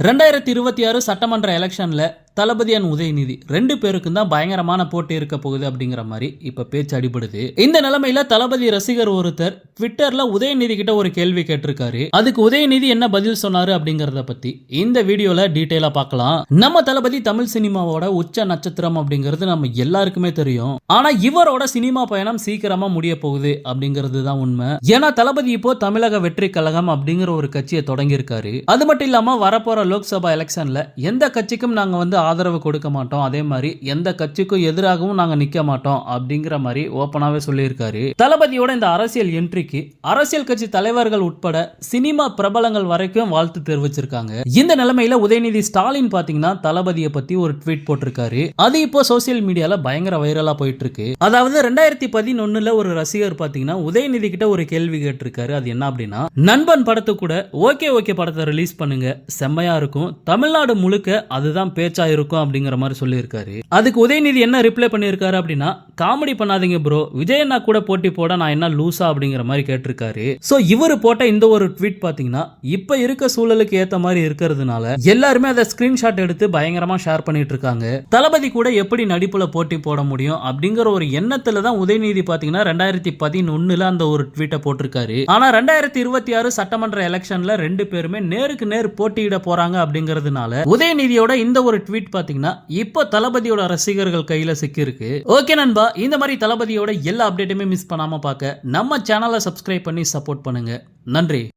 2026 சட்டமன்ற எலெக்ஷன்ல தளபதி அண்ட் உதயநிதி ரெண்டு பேருக்கும் தான் பயங்கரமான போட்டி இருக்க போகுது அப்படிங்கிற மாதிரி இப்ப பேச்சு அடிபடுது. இந்த நிலைமையில தளபதி ரசிகர் ஒருத்தர் ட்விட்டர்ல உதயநிதி கிட்ட ஒரு கேள்வி கேட்டிருக்காரு. அதுக்கு உதயநிதி என்ன பதில் சொன்னாரு அப்படிங்கறத பத்தி இந்த வீடியோல டீடைலா பார்க்கலாம். நம்ம தளபதி தமிழ் சினிமாவோட உச்ச நட்சத்திரம் அப்படிங்கிறது நம்ம எல்லாருக்குமே தெரியும். ஆனா இவரோட சினிமா பயணம் சீக்கிரமா முடிய போகுது அப்படிங்கிறது தான் உண்மை. ஏன்னா தளபதி இப்போ தமிழக வெற்றி கழகம் அப்படிங்கிற ஒரு கட்சியை தொடங்கி இருக்காரு. அது மட்டும் இல்லாம வரப்போற லோக்சபா எலெக்ஷன்ல எந்த கட்சிக்கும் நாங்க ஆதரவு கொடுக்க மாட்டோம், அதே மாதிரி எந்த கட்சிக்கும் எதிராகவும் நாங்க நிக்க மாட்டோம் அப்படிங்கிற மாதிரி ஓபனாவே சொல்லியிருக்காரு. தளபதியோட இந்த அரசியல் என்ட்ரிக்கு அரசியல் கட்சி தலைவர்கள் உட்பட சினிமா பிரபலங்கள் வரைக்கும் வாழ்த்து தெரிவிச்சிருக்காங்க. இந்த நிலைமையில உதயநிதி ஸ்டாலின் பாத்தீங்கன்னா தளபதியை பத்தி ஒரு ட்வீட் போட்டிருக்காரு. அது இப்போ சோசியல் மீடியால பயங்கர வைரலா போயிட்டு இருக்கு. அதாவது 2011 ஒரு ரசிகர் பாத்தீங்கன்னா உதயநிதி கிட்ட ஒரு கேள்வி கேட்டிருக்காரு. அது என்ன அப்படின்னா, நண்பன் படத்து கூட ஓகே ஓகே படத்தை ரிலீஸ் பண்ணுங்க, செம்மையா இருக்கும், தமிழ்நாடு முழுக்க அதுதான் பேச்சா இருக்கும் அப்படிங்கிற மாதிரி சொல்லியிருக்காரு. அதுக்கு உதயநிதி என்ன ரிப்ளை பண்ணியிருக்காரு அப்படின்னா, காமெடி பண்ணாதீங்க ப்ரோ, விஜய் அண்ணா கூட போட்டி போட நான் என்ன லூசா அப்படிங்கிற மாதிரி கேட்டிருக்காரு. சோ இவர் போட்ட இந்த ஒரு ட்வீட் பாத்தீங்கன்னா இப்ப இருக்க சூழலுக்கு ஏத்த மாதிரி இருக்கிறதுனால எல்லாருமே அதை ஸ்கிரீன்ஷாட் எடுத்து பயங்கரமா ஷேர் பண்ணிட்டு இருக்காங்க. தளபதி கூட எப்படி நடிப்புல போட்டி போட முடியும் அப்படிங்கிற ஒரு எண்ணத்துல தான் உதயநிதி பாத்தீங்கன்னா 2011 அந்த ஒரு ட்வீட்டை போட்டிருக்காரு. ஆனா 2026 சட்டமன்ற எலெக்ஷன்ல ரெண்டு பேருமே நேருக்கு நேர் போட்டியிட போறாங்க அப்படிங்கிறதுனால உதயநிதியோட இந்த ஒரு ட்வீட் பாத்தீங்கன்னா இப்போ தளபதியோட ரசிகர்கள் கையில சிக்கி இருக்கு. ஓகே நண்பா, இந்த மாதிரி தளபதியோட எல்லா அப்டேட்டுமே மிஸ் பண்ணாம பார்க்க நம்ம சேனலை சப்ஸ்கிரைப் பண்ணி சப்போர்ட் பண்ணுங்க. நன்றி.